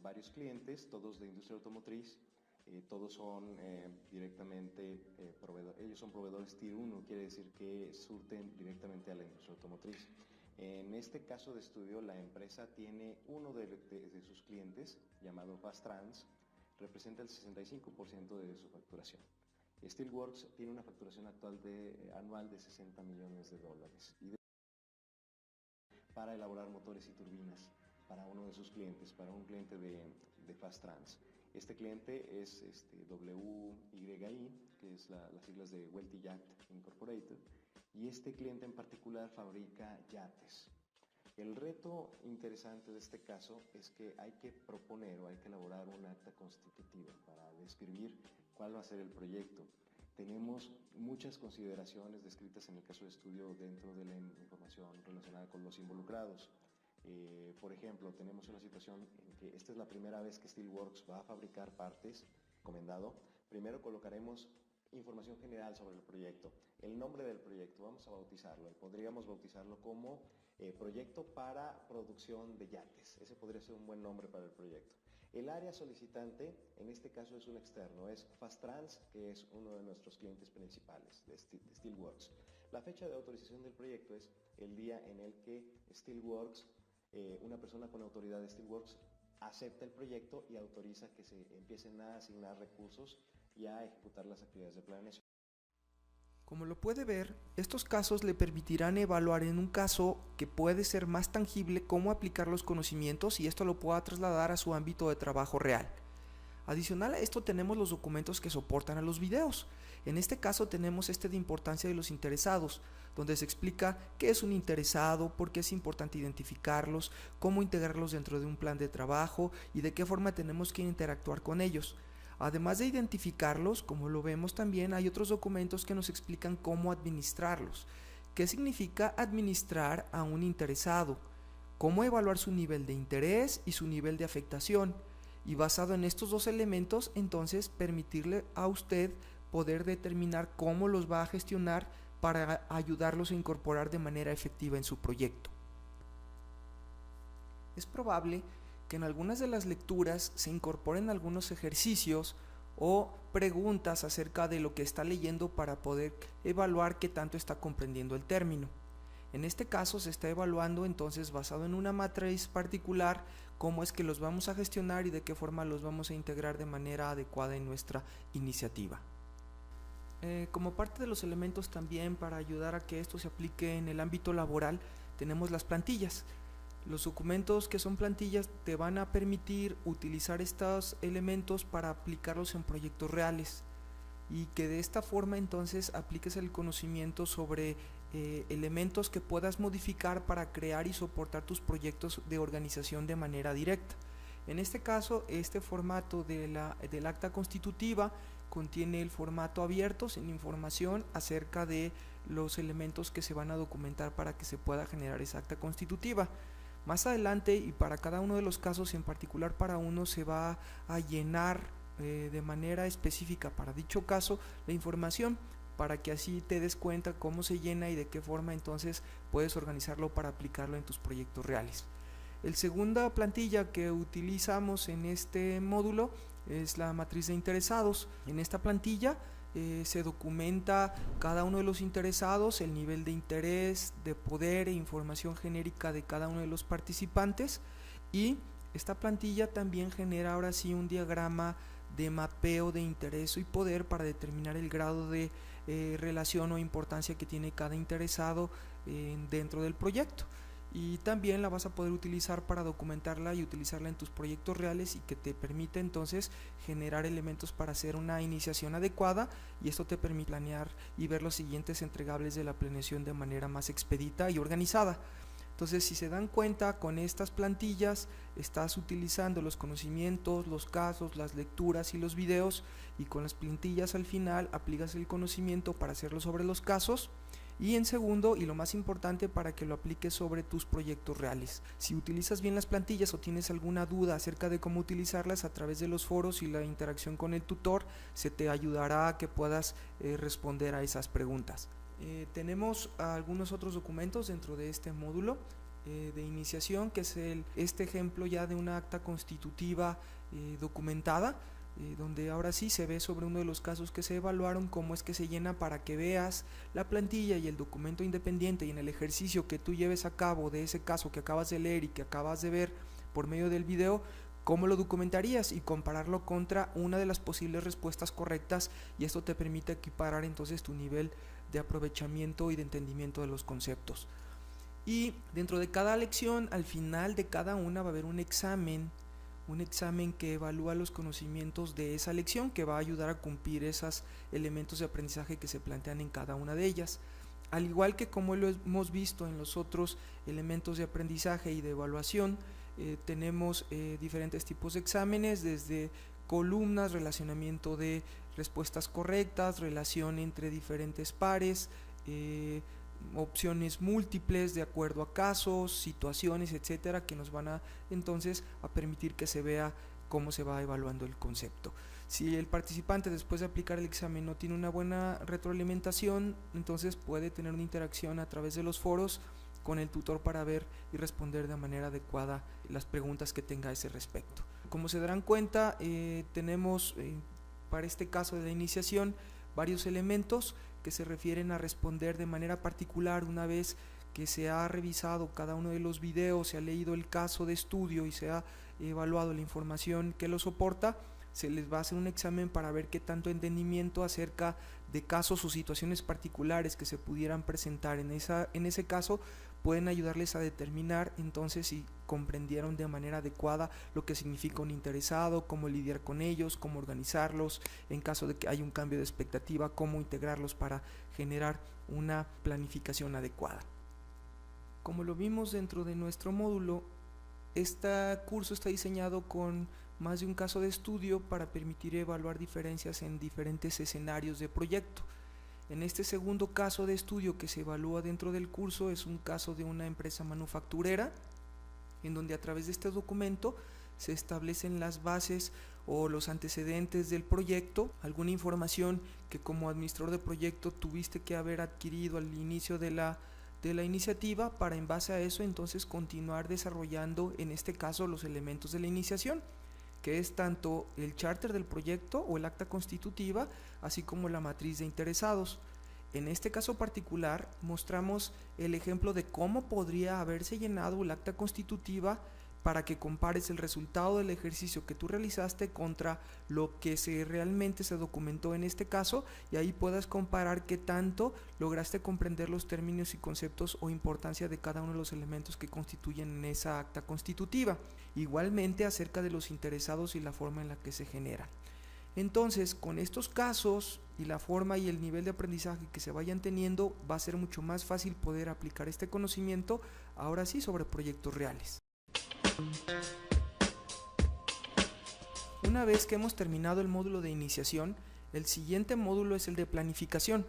varios clientes, todos de industria automotriz. Todos son directamente proveedores. Ellos son proveedores Tier 1, quiere decir que surten directamente a la industria automotriz. En este caso de estudio, la empresa tiene uno de sus clientes, llamado Fastrans, representa el 65% de su facturación. Steelworks tiene una facturación actual anual de $60 millones para elaborar motores y turbinas para uno de sus clientes, para un cliente de Fastrans. Este cliente es WYI, que es las siglas de Welty Yacht Incorporated, y este cliente en particular fabrica yates. El reto interesante de este caso es que hay que proponer o hay que elaborar un acta constitutiva para describir cuál va a ser el proyecto. Tenemos muchas consideraciones descritas en el caso de estudio dentro de la información relacionada con los involucrados. Por ejemplo, tenemos una situación en que esta es la primera vez que Steelworks va a fabricar partes encomendado. Primero colocaremos información general sobre el proyecto. El nombre del proyecto, vamos a bautizarlo. Podríamos bautizarlo como Proyecto para Producción de Yates. Ese podría ser un buen nombre para el proyecto. El área solicitante, en este caso es un externo, es Fastrans, que es uno de nuestros clientes principales de Steelworks. La fecha de autorización del proyecto es el día en el que Steelworks, una persona con autoridad de Steelworks, acepta el proyecto y autoriza que se empiecen a asignar recursos y a ejecutar las actividades de planeación. Como lo puede ver, estos casos le permitirán evaluar en un caso que puede ser más tangible cómo aplicar los conocimientos y esto lo pueda trasladar a su ámbito de trabajo real. Adicional a esto tenemos los documentos que soportan a los videos. En este caso tenemos de importancia de los interesados, donde se explica qué es un interesado, por qué es importante identificarlos, cómo integrarlos dentro de un plan de trabajo y de qué forma tenemos que interactuar con ellos. Además de identificarlos, como lo vemos también, hay otros documentos que nos explican cómo administrarlos. ¿Qué significa administrar a un interesado? ¿Cómo evaluar su nivel de interés y su nivel de afectación? y basado en estos dos elementos, entonces permitirle a usted poder determinar cómo los va a gestionar para ayudarlos a incorporar de manera efectiva en su proyecto. Es probable que en algunas de las lecturas se incorporen algunos ejercicios o preguntas acerca de lo que está leyendo para poder evaluar qué tanto está comprendiendo el término. En este caso se está evaluando entonces, basado en una matriz particular, cómo es que los vamos a gestionar y de qué forma los vamos a integrar de manera adecuada en nuestra iniciativa. Como parte de los elementos también para ayudar a que esto se aplique en el ámbito laboral, tenemos las plantillas. Los documentos que son plantillas te van a permitir utilizar estos elementos para aplicarlos en proyectos reales y que de esta forma entonces apliques el conocimiento sobre elementos que puedas modificar para crear y soportar tus proyectos de organización de manera directa. En este caso, este formato del acta constitutiva contiene el formato abierto sin información acerca de los elementos que se van a documentar para que se pueda generar esa acta constitutiva. Más adelante, y para cada uno de los casos, en particular para uno, se va a llenar de manera específica para dicho caso la información, para que así te des cuenta cómo se llena y de qué forma entonces puedes organizarlo para aplicarlo en tus proyectos reales. La segunda plantilla que utilizamos en este módulo es la matriz de interesados. En esta plantilla se documenta cada uno de los interesados, el nivel de interés, de poder e información genérica de cada uno de los participantes, y esta plantilla también genera ahora sí un diagrama de mapeo de interés y poder para determinar el grado de relación o importancia que tiene cada interesado dentro del proyecto. Y también la vas a poder utilizar para documentarla y utilizarla en tus proyectos reales, y que te permite entonces generar elementos para hacer una iniciación adecuada, y esto te permite planear y ver los siguientes entregables de la planeación de manera más expedita y organizada. Entonces, si se dan cuenta, con estas plantillas estás utilizando los conocimientos, los casos, las lecturas y los videos, y con las plantillas al final aplicas el conocimiento para hacerlo sobre los casos, y en segundo, y lo más importante, para que lo apliques sobre tus proyectos reales. Si utilizas bien las plantillas o tienes alguna duda acerca de cómo utilizarlas, a través de los foros y la interacción con el tutor se te ayudará a que puedas responder a esas preguntas. Tenemos algunos otros documentos dentro de este módulo de iniciación, que es este ejemplo ya de una acta constitutiva documentada, donde ahora sí se ve sobre uno de los casos que se evaluaron cómo es que se llena, para que veas la plantilla y el documento independiente, y en el ejercicio que tú lleves a cabo de ese caso que acabas de leer y que acabas de ver por medio del video, cómo lo documentarías y compararlo contra una de las posibles respuestas correctas, y esto te permite equiparar entonces tu nivel de aprovechamiento y de entendimiento de los conceptos. Y dentro de cada lección, al final de cada una, va a haber un examen que evalúa los conocimientos de esa lección, que va a ayudar a cumplir esos elementos de aprendizaje que se plantean en cada una de ellas. Al igual que como lo hemos visto en los otros elementos de aprendizaje y de evaluación, tenemos diferentes tipos de exámenes, desde columnas, relacionamiento de respuestas correctas, relación entre diferentes pares, opciones múltiples de acuerdo a casos, situaciones, etcétera, que nos van a entonces a permitir que se vea cómo se va evaluando el concepto. Si el participante, después de aplicar el examen, no tiene una buena retroalimentación, entonces puede tener una interacción a través de los foros con el tutor para ver y responder de manera adecuada las preguntas que tenga a ese respecto. Como se darán cuenta, tenemos para este caso de la iniciación varios elementos que se refieren a responder de manera particular. Una vez que se ha revisado cada uno de los videos, se ha leído el caso de estudio y se ha evaluado la información que lo soporta, se les va a hacer un examen para ver qué tanto entendimiento acerca de casos o situaciones particulares que se pudieran presentar en ese caso pueden ayudarles a determinar entonces si comprendieron de manera adecuada lo que significa un interesado, cómo lidiar con ellos, cómo organizarlos, en caso de que haya un cambio de expectativa, cómo integrarlos para generar una planificación adecuada. Como lo vimos dentro de nuestro módulo, este curso está diseñado con más de un caso de estudio para permitir evaluar diferencias en diferentes escenarios de proyecto. En este segundo caso de estudio que se evalúa dentro del curso es un caso de una empresa manufacturera, en donde a través de este documento se establecen las bases o los antecedentes del proyecto, alguna información que como administrador de proyecto tuviste que haber adquirido al inicio de la iniciativa, para en base a eso entonces continuar desarrollando en este caso los elementos de la iniciación, que es tanto el charter del proyecto o el acta constitutiva, así como la matriz de interesados. En este caso particular mostramos el ejemplo de cómo podría haberse llenado el acta constitutiva para que compares el resultado del ejercicio que tú realizaste contra lo que realmente se documentó en este caso, y ahí puedas comparar qué tanto lograste comprender los términos y conceptos o importancia de cada uno de los elementos que constituyen en esa acta constitutiva. Igualmente acerca de los interesados y la forma en la que se generan. Entonces, con estos casos y la forma y el nivel de aprendizaje que se vayan teniendo, va a ser mucho más fácil poder aplicar este conocimiento, ahora sí, sobre proyectos reales. Una vez que hemos terminado el módulo de iniciación, el siguiente módulo es el de planificación.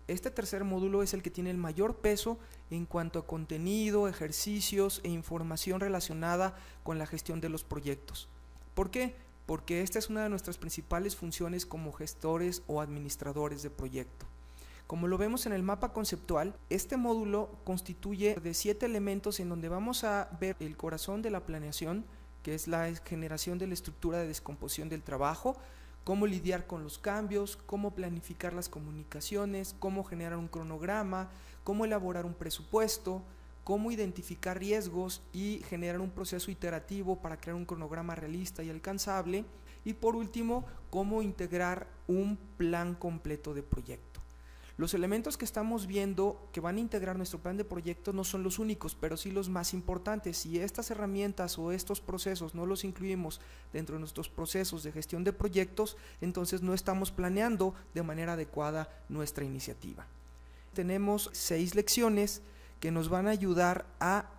Este tercer módulo es el que tiene el mayor peso en cuanto a contenido, ejercicios e información relacionada con la gestión de los proyectos. ¿Por qué? Porque esta es una de nuestras principales funciones como gestores o administradores de proyecto. Como lo vemos en el mapa conceptual, este módulo constituye de 7 elementos en donde vamos a ver el corazón de la planeación, que es la generación de la estructura de descomposición del trabajo, cómo lidiar con los cambios, cómo planificar las comunicaciones, cómo generar un cronograma, cómo elaborar un presupuesto, cómo identificar riesgos y generar un proceso iterativo para crear un cronograma realista y alcanzable, y por último, cómo integrar un plan completo de proyecto. Los elementos que estamos viendo que van a integrar nuestro plan de proyecto no son los únicos, pero sí los más importantes. Si estas herramientas o estos procesos no los incluimos dentro de nuestros procesos de gestión de proyectos, entonces no estamos planeando de manera adecuada nuestra iniciativa. Tenemos 6 lecciones que nos van a ayudar a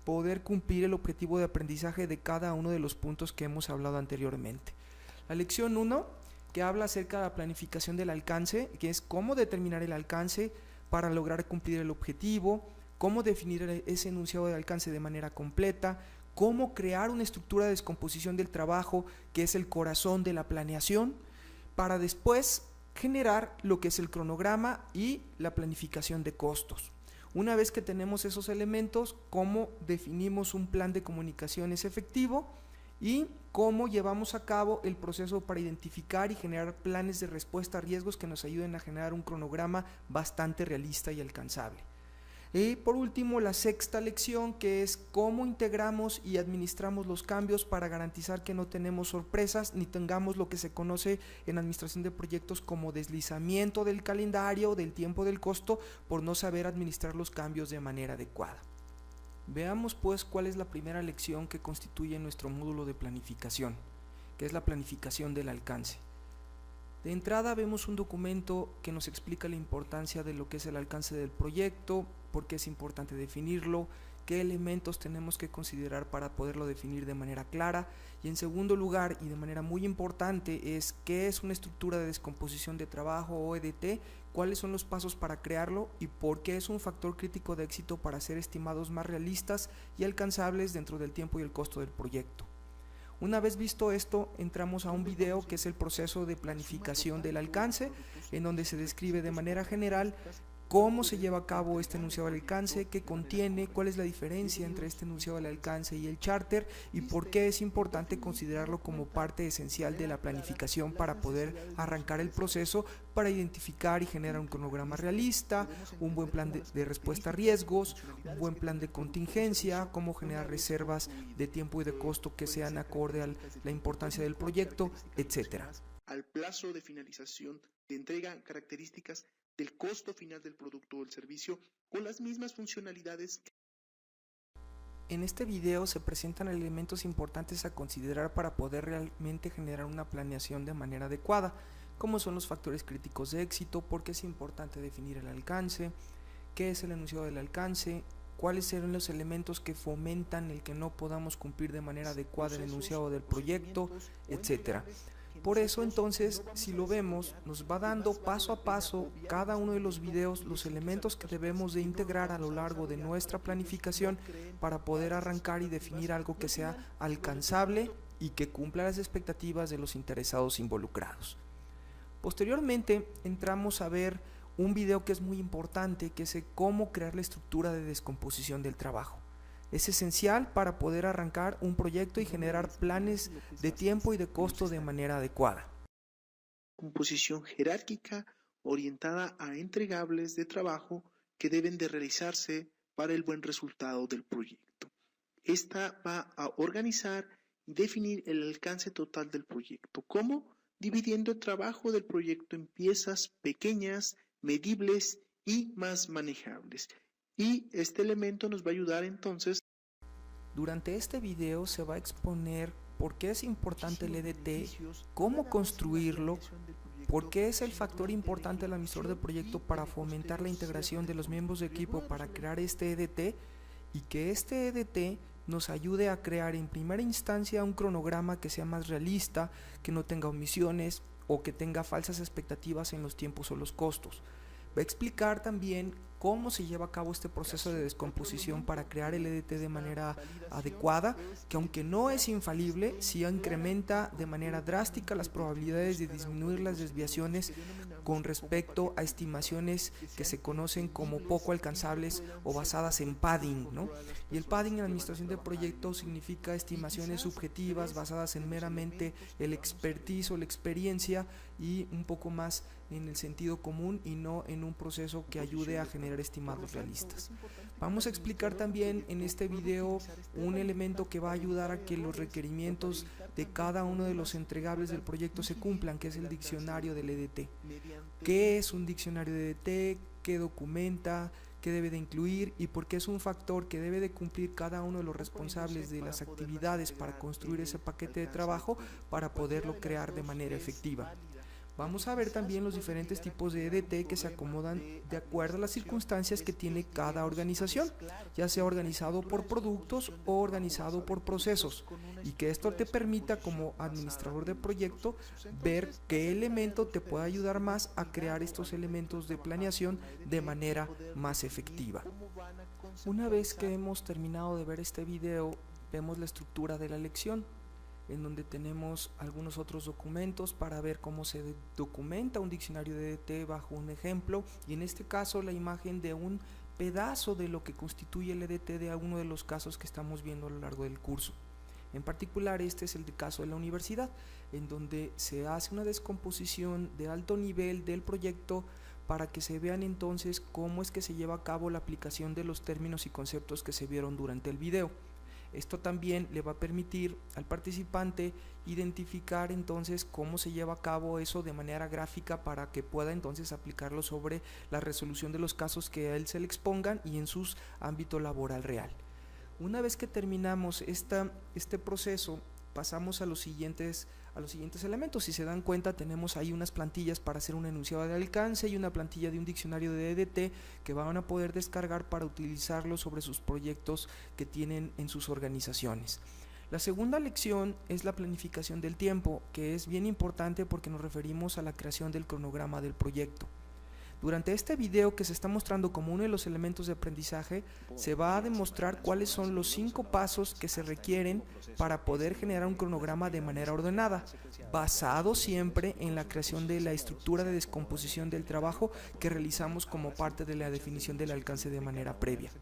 poder cumplir el objetivo de aprendizaje de cada uno de los puntos que hemos hablado anteriormente. La lección 1, que habla acerca de la planificación del alcance, que es cómo determinar el alcance para lograr cumplir el objetivo, cómo definir ese enunciado de alcance de manera completa, cómo crear una estructura de descomposición del trabajo, que es el corazón de la planeación, para después generar lo que es el cronograma y la planificación de costos. Una vez que tenemos esos elementos, cómo definimos un plan de comunicaciones efectivo y cómo llevamos a cabo el proceso para identificar y generar planes de respuesta a riesgos que nos ayuden a generar un cronograma bastante realista y alcanzable. Y por último, la 6ª lección, que es cómo integramos y administramos los cambios para garantizar que no tenemos sorpresas ni tengamos lo que se conoce en administración de proyectos como deslizamiento del calendario, del tiempo, del costo, por no saber administrar los cambios de manera adecuada. Veamos pues cuál es la primera lección que constituye nuestro módulo de planificación, que es la planificación del alcance. De entrada vemos un documento que nos explica la importancia de lo que es el alcance del proyecto, por qué es importante definirlo, qué elementos tenemos que considerar para poderlo definir de manera clara, y en segundo lugar y de manera muy importante es qué es una estructura de descomposición de trabajo o EDT, cuáles son los pasos para crearlo y por qué es un factor crítico de éxito para ser estimados más realistas y alcanzables dentro del tiempo y el costo del proyecto. Una vez visto esto, entramos a un video que es el proceso de planificación del alcance, en donde se describe de manera general cómo se lleva a cabo este enunciado del alcance, qué contiene, cuál es la diferencia entre este enunciado del alcance y el charter y por qué es importante considerarlo como parte esencial de la planificación para poder arrancar el proceso para identificar y generar un cronograma realista, un buen plan de respuesta a riesgos, un buen plan de contingencia, cómo generar reservas de tiempo y de costo que sean acorde a la importancia del proyecto, etcétera. Al plazo de finalización de entrega, características del costo final del producto o el servicio con las mismas funcionalidades. En este video se presentan elementos importantes a considerar para poder realmente generar una planeación de manera adecuada, como son los factores críticos de éxito, por qué es importante definir el alcance, qué es el enunciado del alcance, cuáles serán los elementos que fomentan el que no podamos cumplir de manera adecuada el enunciado del proyecto, etcétera. Por eso entonces, si lo vemos, nos va dando paso a paso cada uno de los videos los elementos que debemos de integrar a lo largo de nuestra planificación para poder arrancar y definir algo que sea alcanzable, y que cumpla las expectativas de los interesados involucrados. Posteriormente entramos a ver un video que es muy importante, que es cómo crear la estructura de descomposición del trabajo. Es esencial para poder arrancar un proyecto y generar planes de tiempo y de costo de manera adecuada. Composición jerárquica orientada a entregables de trabajo que deben de realizarse para el buen resultado del proyecto. Esta va a organizar y definir el alcance total del proyecto. ¿Cómo? Dividiendo el trabajo del proyecto en piezas pequeñas, medibles y más manejables. Y este elemento nos va a ayudar entonces. Durante este video se va a exponer por qué es importante el EDT, cómo construirlo, por qué es el factor importante del administrador de proyecto para fomentar la integración de los miembros de equipo para crear este EDT, y que este EDT nos ayude a crear en primera instancia un cronograma que sea más realista, que no tenga omisiones o que tenga falsas expectativas en los tiempos o los costos. Va a explicar también cómo se lleva a cabo este proceso de descomposición para crear el EDT de manera adecuada, que aunque no es infalible, sí incrementa de manera drástica las probabilidades de disminuir las desviaciones con respecto a estimaciones que se conocen como poco alcanzables o basadas en padding, ¿no? Y el padding en la administración de proyectos significa estimaciones subjetivas basadas en meramente el expertise o la experiencia y un poco más en el sentido común y no en un proceso que ayude a generar estimados realistas. Vamos a explicar también en este video un elemento que va a ayudar a que los requerimientos de cada uno de los entregables del proyecto se cumplan, que es el diccionario del EDT. ¿Qué es un diccionario de EDT? ¿Qué documenta? ¿Qué debe de incluir? Y por qué es un factor que debe de cumplir cada uno de los responsables de las actividades para construir ese paquete de trabajo para poderlo crear de manera efectiva. Vamos a ver también los diferentes tipos de EDT que se acomodan de acuerdo a las circunstancias que tiene cada organización, ya sea organizado por productos o organizado por procesos, y que esto te permita como administrador de proyecto ver qué elemento te puede ayudar más a crear estos elementos de planeación de manera más efectiva. Una vez que hemos terminado de ver este video, vemos la estructura de la lección, en donde tenemos algunos otros documentos para ver cómo se documenta un diccionario de EDT bajo un ejemplo, y en este caso la imagen de un pedazo de lo que constituye el EDT de alguno de los casos que estamos viendo a lo largo del curso. En particular este es el caso de la universidad, en donde se hace una descomposición de alto nivel del proyecto para que se vean entonces cómo es que se lleva a cabo la aplicación de los términos y conceptos que se vieron durante el video. Esto también le va a permitir al participante identificar entonces cómo se lleva a cabo eso de manera gráfica para que pueda entonces aplicarlo sobre la resolución de los casos que a él se le expongan y en su ámbito laboral real. Una vez que terminamos este proceso, pasamos a los siguientes elementos. Si se dan cuenta, tenemos ahí unas plantillas para hacer un enunciado de alcance y una plantilla de un diccionario de EDT que van a poder descargar para utilizarlo sobre sus proyectos que tienen en sus organizaciones. La segunda lección es la planificación del tiempo, que es bien importante porque nos referimos a la creación del cronograma del proyecto. Durante este video, que se está mostrando como uno de los elementos de aprendizaje, se va a demostrar cuáles son los 5 pasos que se requieren para poder generar un cronograma de manera ordenada, basado siempre en la creación de la estructura de descomposición del trabajo que realizamos como parte de la definición del alcance de manera previa.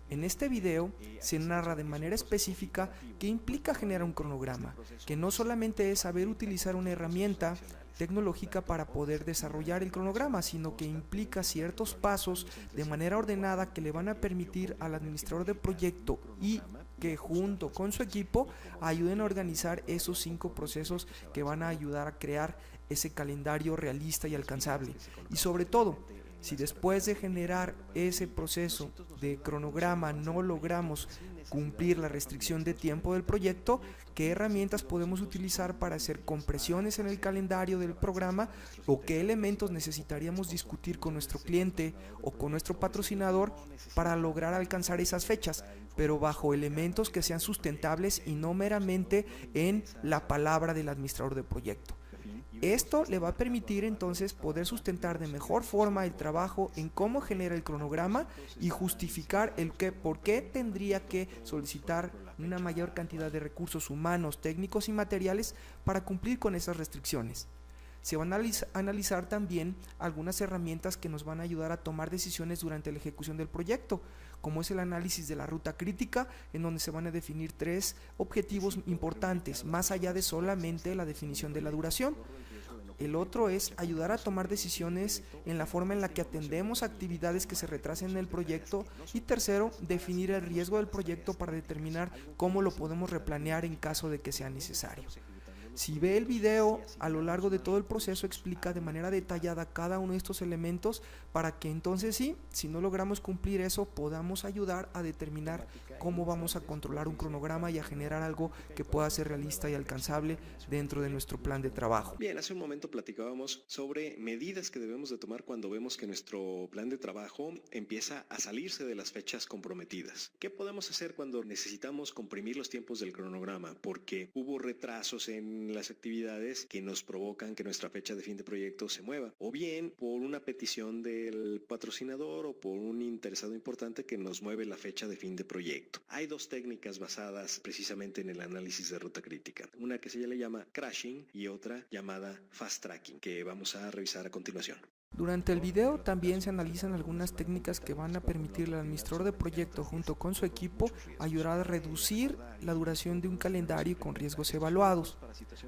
En este video se narra de manera específica qué implica generar un cronograma, que no solamente es saber utilizar una herramienta tecnológica para poder desarrollar el cronograma, sino que implica ciertos pasos de manera ordenada que le van a permitir al administrador de proyecto y que junto con su equipo ayuden a organizar esos 5 procesos que van a ayudar a crear ese calendario realista y alcanzable. Y sobre todo, si después de generar ese proceso de cronograma no logramos cumplir la restricción de tiempo del proyecto, ¿qué herramientas podemos utilizar para hacer compresiones en el calendario del programa o qué elementos necesitaríamos discutir con nuestro cliente o con nuestro patrocinador para lograr alcanzar esas fechas, pero bajo elementos que sean sustentables y no meramente en la palabra del administrador de proyecto? Esto le va a permitir entonces poder sustentar de mejor forma el trabajo en cómo genera el cronograma y justificar por qué tendría que solicitar una mayor cantidad de recursos humanos, técnicos y materiales para cumplir con esas restricciones. Se van a analizar también algunas herramientas que nos van a ayudar a tomar decisiones durante la ejecución del proyecto, como es el análisis de la ruta crítica, en donde se van a definir 3 objetivos importantes, más allá de solamente la definición de la duración. El otro es ayudar a tomar decisiones en la forma en la que atendemos actividades que se retrasen en el proyecto. Y tercero, definir el riesgo del proyecto para determinar cómo lo podemos replanear en caso de que sea necesario. Si ve el video, a lo largo de todo el proceso explica de manera detallada cada uno de estos elementos para que entonces sí, si no logramos cumplir eso, podamos ayudar a determinar cómo vamos a controlar un cronograma y a generar algo que pueda ser realista y alcanzable dentro de nuestro plan de trabajo. Bien, hace un momento platicábamos sobre medidas que debemos de tomar cuando vemos que nuestro plan de trabajo empieza a salirse de las fechas comprometidas. ¿Qué podemos hacer cuando necesitamos comprimir los tiempos del cronograma? Porque hubo retrasos en las actividades que nos provocan que nuestra fecha de fin de proyecto se mueva, o bien por una petición del patrocinador o por un interesado importante que nos mueve la fecha de fin de proyecto. Hay 2 técnicas basadas precisamente en el análisis de ruta crítica, una que se le llama crashing y otra llamada fast tracking, que vamos a revisar a continuación. Durante el video también se analizan algunas técnicas que van a permitirle al administrador de proyecto junto con su equipo ayudar a reducir la duración de un calendario con riesgos evaluados.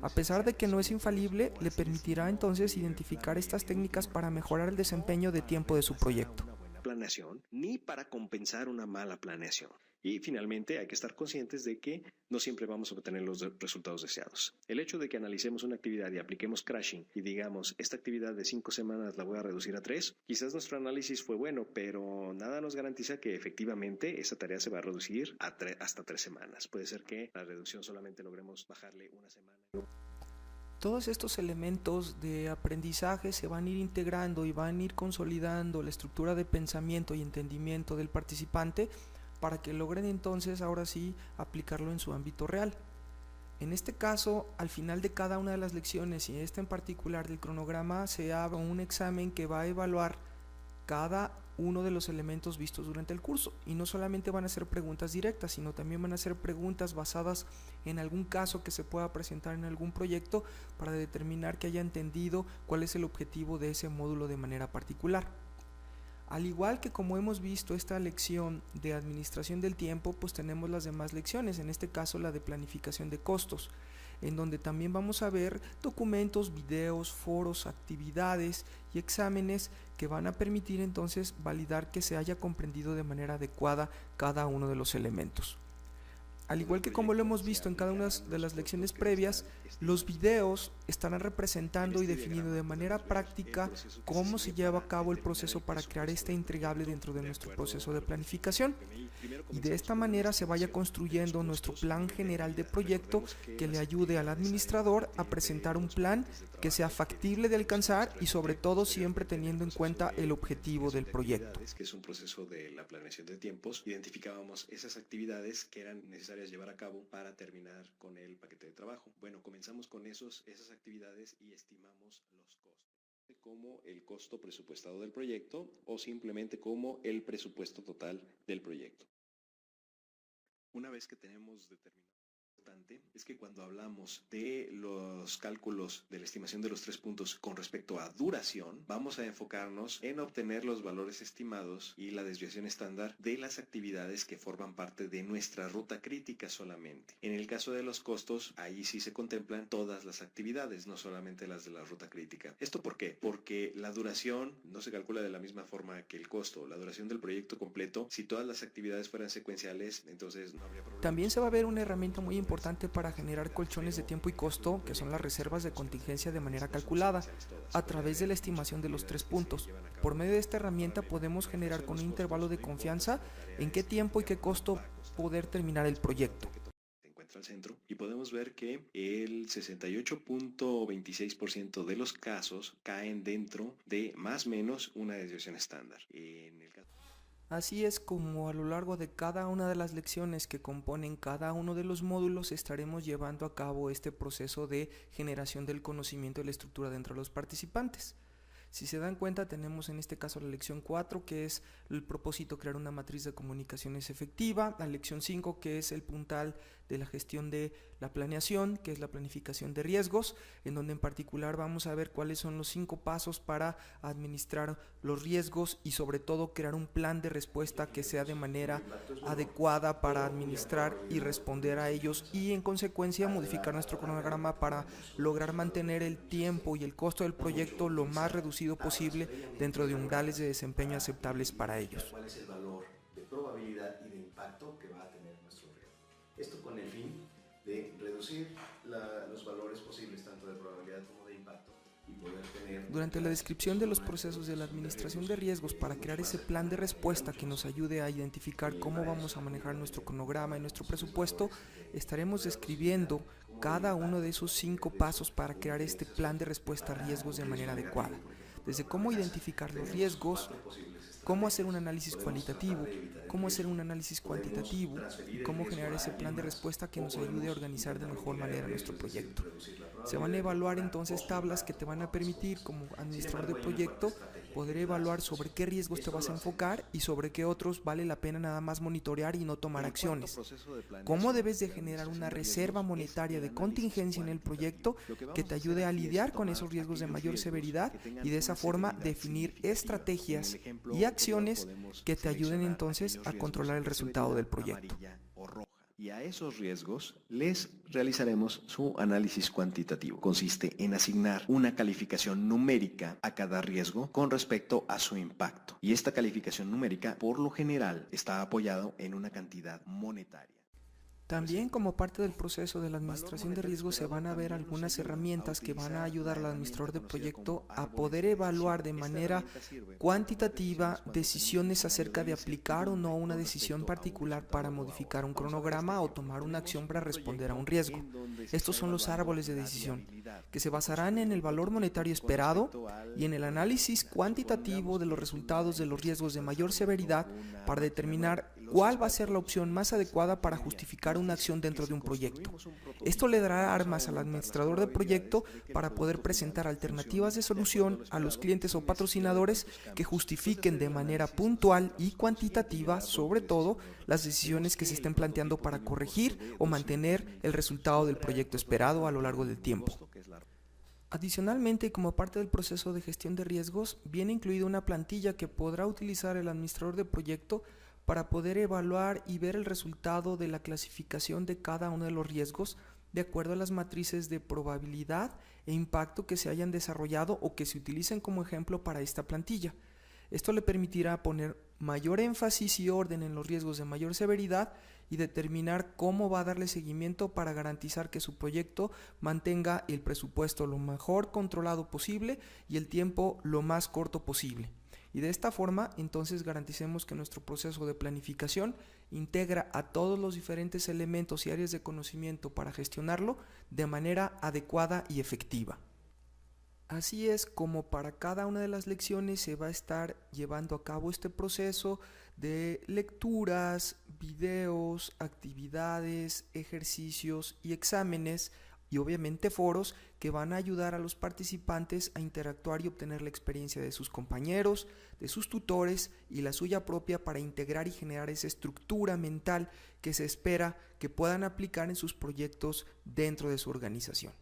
A pesar de que no es infalible, le permitirá entonces identificar estas técnicas para mejorar el desempeño de tiempo de su proyecto. Planeación, ni para compensar una mala planeación. Y finalmente hay que estar conscientes de que no siempre vamos a obtener los resultados deseados. El hecho de que analicemos una actividad y apliquemos crashing y digamos, esta actividad de 5 semanas la voy a reducir a 3, quizás nuestro análisis fue bueno, pero nada nos garantiza que efectivamente esa tarea se va a reducir hasta 3 semanas. Puede ser que la reducción solamente logremos bajarle una semana. Todos estos elementos de aprendizaje se van a ir integrando y van a ir consolidando la estructura de pensamiento y entendimiento del participante para que logren entonces ahora sí aplicarlo en su ámbito real. En este caso, al final de cada una de las lecciones y esta en particular del cronograma, se haga un examen que va a evaluar cada uno de los elementos vistos durante el curso, y no solamente van a ser preguntas directas, sino también van a ser preguntas basadas en algún caso que se pueda presentar en algún proyecto para determinar que haya entendido cuál es el objetivo de ese módulo de manera particular. Al igual que como hemos visto esta lección de administración del tiempo, pues tenemos las demás lecciones, en este caso la de planificación de costos, en donde también vamos a ver documentos, videos, foros, actividades y exámenes que van a permitir entonces validar que se haya comprendido de manera adecuada cada uno de los elementos. Al igual que como lo hemos visto en cada una de las lecciones previas, los videos estarán representando y definiendo de manera práctica cómo se lleva a cabo el proceso para crear este entregable dentro de nuestro proceso de planificación, y de esta manera se vaya construyendo nuestro plan general de proyecto que le ayude al administrador a presentar un plan que sea factible de alcanzar y sobre todo siempre teniendo en cuenta el objetivo del proyecto. Que es un proceso de la planeación de tiempos. Identificábamos esas actividades que eran necesarias llevar a cabo para terminar con el paquete de trabajo. Bueno, comenzamos con esas actividades y estimamos los costos, como el costo presupuestado del proyecto o simplemente como el presupuesto total del proyecto. Una vez que tenemos determinado, es que cuando hablamos de los cálculos de la estimación de los 3 puntos con respecto a duración, vamos a enfocarnos en obtener los valores estimados y la desviación estándar de las actividades que forman parte de nuestra ruta crítica solamente. En el caso de los costos, ahí sí se contemplan todas las actividades, no solamente las de la ruta crítica. ¿Esto por qué? Porque la duración no se calcula de la misma forma que el costo. La duración del proyecto completo, si todas las actividades fueran secuenciales, entonces no habría problema. También se va a ver una herramienta muy importante para generar colchones de tiempo y costo, que son las reservas de contingencia de manera calculada, a través de la estimación de los 3 puntos. Por medio de esta herramienta podemos generar con un intervalo de confianza en qué tiempo y qué costo poder terminar el proyecto. Se encuentra al centro y podemos ver que el 68.26% de los casos caen dentro de más o menos una desviación estándar. En el caso Así es como a lo largo de cada una de las lecciones que componen cada uno de los módulos estaremos llevando a cabo este proceso de generación del conocimiento y la estructura dentro de los participantes. Si se dan cuenta, tenemos en este caso la lección 4, que es el propósito crear una matriz de comunicaciones efectiva, la lección 5, que es el puntal de la gestión de la planeación, que es la planificación de riesgos, en donde en particular vamos a ver cuáles son los 5 pasos para administrar los riesgos y sobre todo crear un plan de respuesta que sea de manera adecuada para administrar y responder a ellos y en consecuencia modificar nuestro cronograma para lograr mantener el tiempo y el costo del proyecto lo más reducido posible dentro de umbrales de desempeño aceptables para ellos. ¿Cuál es el valor de probabilidad y de impacto que va a tener nuestro riesgo? Esto con el fin de reducir los valores posibles tanto de probabilidad como de impacto y poder tener... Durante la descripción de los procesos de la administración de riesgos para crear ese plan de respuesta que nos ayude a identificar cómo vamos a manejar nuestro cronograma y nuestro presupuesto, estaremos describiendo cada uno de esos 5 pasos para crear este plan de respuesta a riesgos de manera adecuada. Desde cómo identificar los riesgos, cómo hacer un análisis cualitativo, cómo hacer un análisis cuantitativo y cómo generar ese plan de respuesta que nos ayude a organizar de mejor manera nuestro proyecto. Se van a evaluar entonces tablas que te van a permitir como administrador de proyecto poder evaluar sobre qué riesgos te vas a enfocar y sobre qué otros vale la pena nada más monitorear y no tomar acciones. Cómo debes de generar una reserva monetaria de contingencia en el proyecto que te ayude a lidiar con esos riesgos de mayor severidad y de esa forma definir estrategias y acciones que te ayuden entonces a controlar el resultado del proyecto. Y a esos riesgos les realizaremos su análisis cuantitativo. Consiste en asignar una calificación numérica a cada riesgo con respecto a su impacto. Y esta calificación numérica, por lo general, está apoyado en una cantidad monetaria. También como parte del proceso de la administración de riesgos se van a ver algunas herramientas que van a ayudar al administrador de proyecto a poder evaluar de manera cuantitativa decisiones acerca de aplicar o no una decisión particular para modificar un cronograma o tomar una acción para responder a un riesgo. Estos son los árboles de decisión, que se basarán en el valor monetario esperado y en el análisis cuantitativo de los resultados de los riesgos de mayor severidad para determinar cuál va a ser la opción más adecuada para justificar una acción dentro de un proyecto. Esto le dará armas al administrador de proyecto para poder presentar alternativas de solución a los clientes o patrocinadores que justifiquen de manera puntual y cuantitativa, sobre todo, las decisiones que se estén planteando para corregir o mantener el resultado del proyecto esperado a lo largo del tiempo. Adicionalmente, como parte del proceso de gestión de riesgos, viene incluida una plantilla que podrá utilizar el administrador de proyecto para poder evaluar y ver el resultado de la clasificación de cada uno de los riesgos de acuerdo a las matrices de probabilidad e impacto que se hayan desarrollado o que se utilicen como ejemplo para esta plantilla. Esto le permitirá poner mayor énfasis y orden en los riesgos de mayor severidad y determinar cómo va a darle seguimiento para garantizar que su proyecto mantenga el presupuesto lo mejor controlado posible y el tiempo lo más corto posible. Y de esta forma, entonces garanticemos que nuestro proceso de planificación integra a todos los diferentes elementos y áreas de conocimiento para gestionarlo de manera adecuada y efectiva. Así es como para cada una de las lecciones se va a estar llevando a cabo este proceso de lecturas, videos, actividades, ejercicios y exámenes y obviamente foros que van a ayudar a los participantes a interactuar y obtener la experiencia de sus compañeros, de sus tutores y la suya propia para integrar y generar esa estructura mental que se espera que puedan aplicar en sus proyectos dentro de su organización.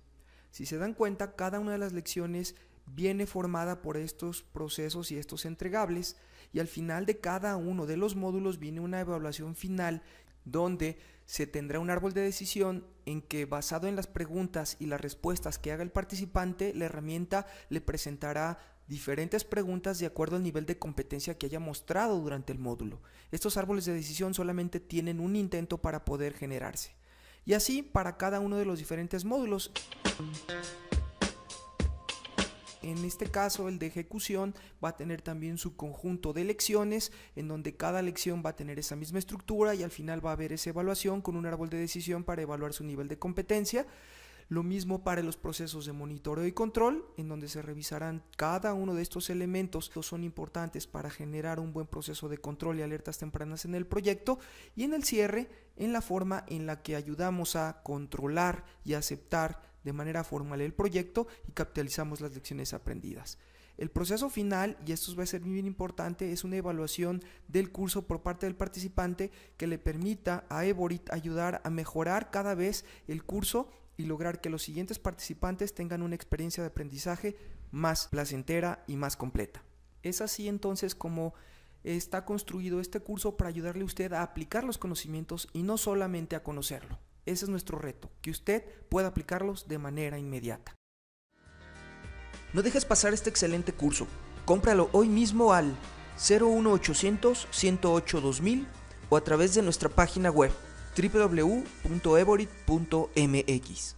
Si se dan cuenta, cada una de las lecciones viene formada por estos procesos y estos entregables y al final de cada uno de los módulos viene una evaluación final donde se tendrá un árbol de decisión en que, basado en las preguntas y las respuestas que haga el participante, la herramienta le presentará diferentes preguntas de acuerdo al nivel de competencia que haya mostrado durante el módulo. Estos árboles de decisión solamente tienen un intento para poder generarse. Y así para cada uno de los diferentes módulos. En este caso, el de ejecución va a tener también su conjunto de lecciones, en donde cada lección va a tener esa misma estructura y al final va a haber esa evaluación con un árbol de decisión para evaluar su nivel de competencia. Lo mismo para los procesos de monitoreo y control, en donde se revisarán cada uno de estos elementos que son importantes para generar un buen proceso de control y alertas tempranas en el proyecto, y en el cierre, en la forma en la que ayudamos a controlar y aceptar de manera formal el proyecto y capitalizamos las lecciones aprendidas. El proceso final, y esto va a ser bien importante, es una evaluación del curso por parte del participante que le permita a Evorit ayudar a mejorar cada vez el curso y lograr que los siguientes participantes tengan una experiencia de aprendizaje más placentera y más completa. Es así entonces como está construido este curso para ayudarle a usted a aplicar los conocimientos y no solamente a conocerlo. Ese es nuestro reto, que usted pueda aplicarlos de manera inmediata. No dejes pasar este excelente curso. Cómpralo hoy mismo al 01800 108 2000 o a través de nuestra página web www.evorit.mx.